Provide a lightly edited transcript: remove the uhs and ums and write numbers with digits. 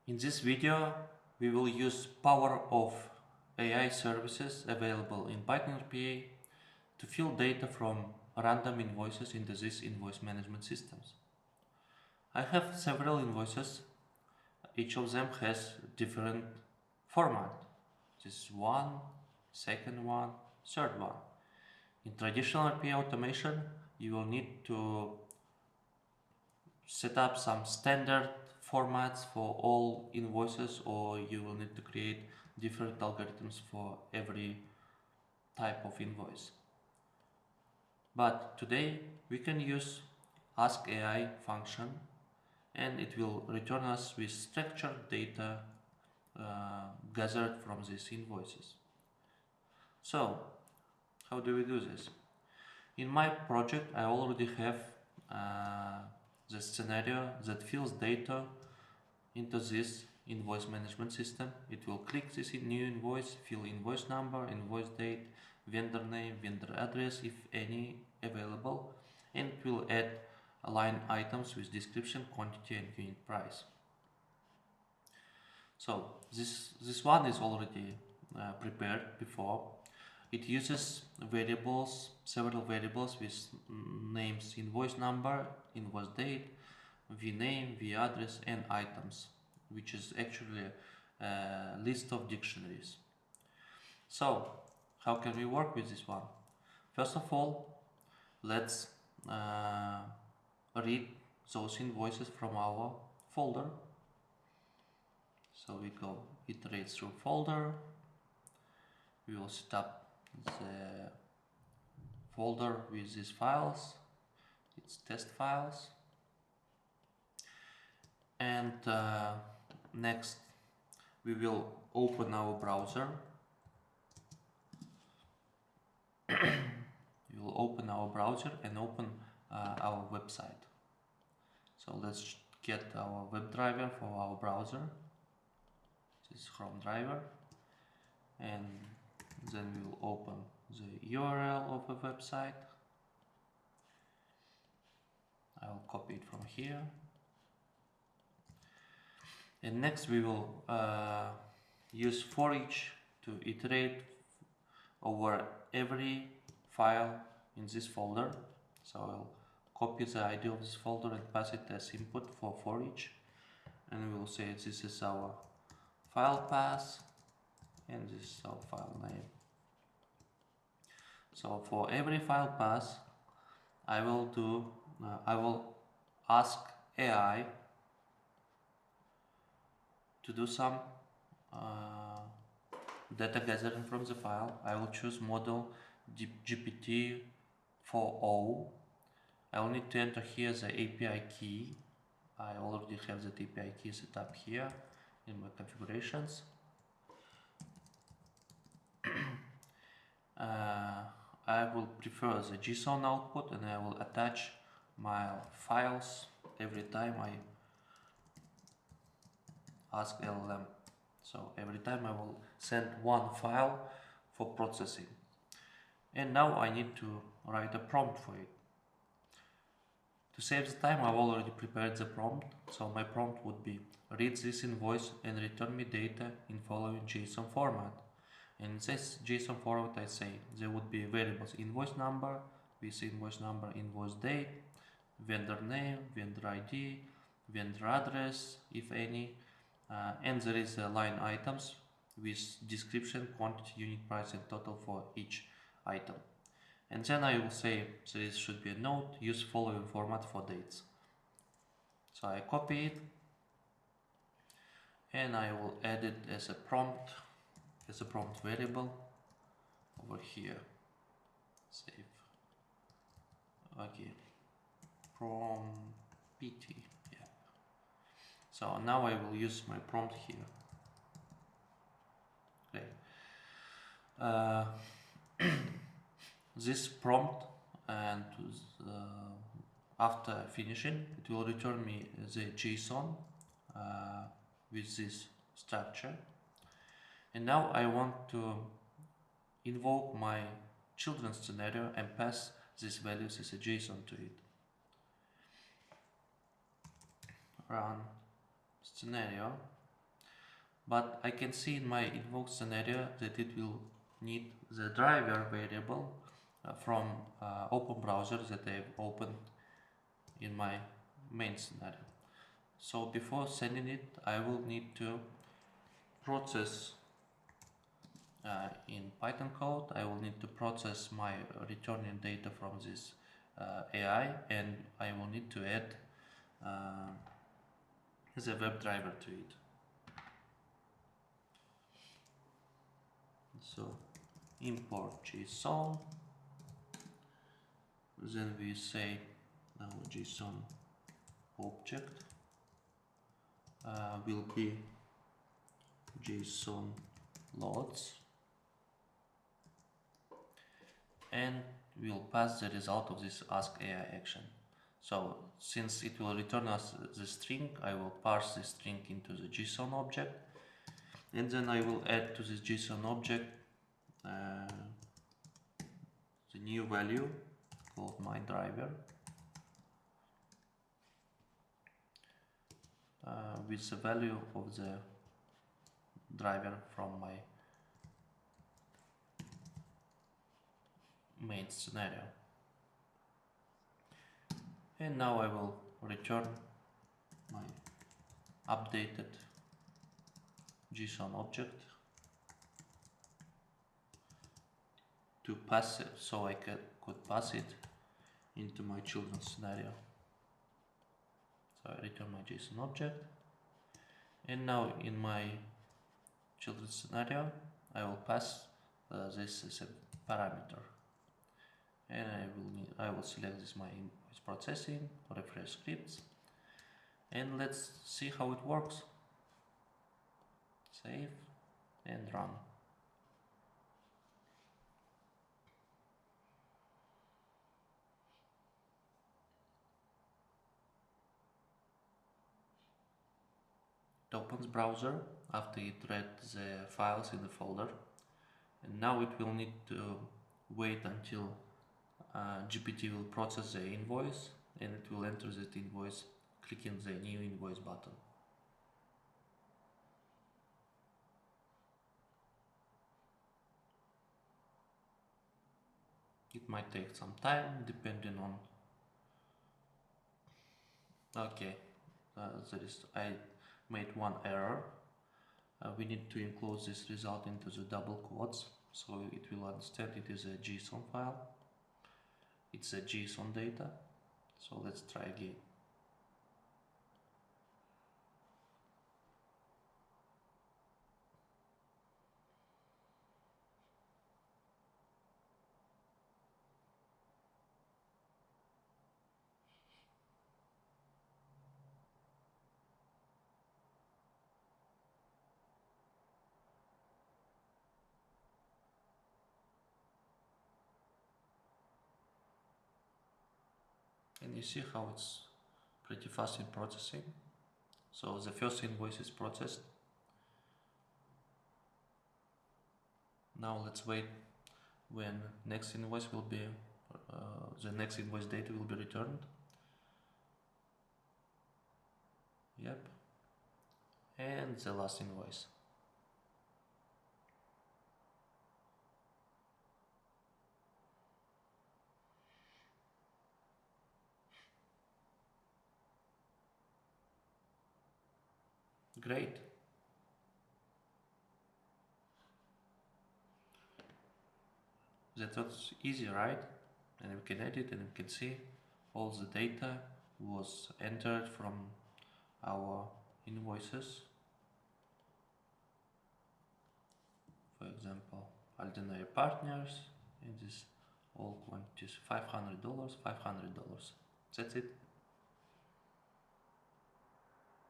In this video, we will use power of AI services available in Python RPA to fill data from random invoices into these invoice management systems. I have several invoices. Each of them has different format. This one, second one, third one. In traditional RPA automation, you will need to set up some standard formats for all invoices, or you will need to create different algorithms for every type of invoice. But today we can use Ask AI function, and it will return us with structured data gathered from these invoices. So how do we do this? In my project I already have the scenario that fills data into this invoice management system. It will click this new invoice, fill invoice number, invoice date, vendor name, vendor address if any available, and it will add line items with description, quantity and unit price. So this one is already prepared before. It uses variables, several variables with names invoice number, invoice date, vname, vaddress and items, which is actually a list of dictionaries. So how can we work with this one? First of all, let's read those invoices from our folder. So we go iterate through folder. We will set up the folder with these files. It's test files. And next we will open our browser. We will open our browser and open our website. So let's get our web driver for our browser. This is Chrome driver, and then we will open the URL of a website. I will copy it from here, and next we will use for each to iterate over every file in this folder. So I'll copy the ID of this folder and pass it as input for each, and we will say this is our file path and this is our file name. So for every file path, I will ask AI to do some data gathering from the file. I will choose model GPT 4.0. I will need to enter here the API key. I already have that API key set up here in my configurations. I will prefer the JSON output, and I will attach my files every time I ask LLM. So every time I will send one file for processing. And now I need to write a prompt for it. To save the time, I've already prepared the prompt. So my prompt would be: read this invoice and return me data in following JSON format. And in this JSON format, I say there would be variables invoice number, with invoice number, invoice date, vendor name, vendor ID, vendor address, if any, and there is line items with description, quantity, unit price and total for each item. And then I will say there should be a note: use following format for dates. So I copy it and I will add it as a prompt variable over here. Save. Okay. Prompt PT. Yeah. So now I will use my prompt here. Okay. This prompt, and after finishing, it will return me the JSON with this structure. And now I want to invoke my children's scenario and pass these values as a JSON to it. Run scenario. but I can see in my invoke scenario that it will need the driver variable from open browser that I've opened in my main scenario. So before sending it, I will need to process in Python code. I will need to process my returning data from this AI, and I will need to add the web driver to it. So import JSON, then we say now JSON object will be JSON loads, and we'll pass the result of this ask AI action. So since it will return us the string, I will parse the string into the JSON object, and then I will add to this JSON object the new value called my driver with the value of the driver from my main scenario. And now I will return my updated JSON object to pass it, so I could pass it into my children's scenario. So I return my JSON object, and now in my children's scenario I will pass this as a parameter, and I will select this my invoice processing, refresh scripts, and let's see how it works. Save and run. It opens browser after it read the files in the folder, and now it will need to wait until GPT will process the invoice, and it will enter that invoice clicking the new invoice button. It might take some time depending on. Okay, I made one error. We need to enclose this result into the double quotes, so it will understand it is a JSON file. It's a JSON data. So let's try again. And you see how it's pretty fast in processing. So the first invoice is processed. Now let's wait when next invoice will be, the next invoice data will be returned. Yep. And the last invoice. Great. That was easy, right? And we can edit and we can see all the data was entered from our invoices. For example, ordinary partners, and this all quantities $500, $500. That's it.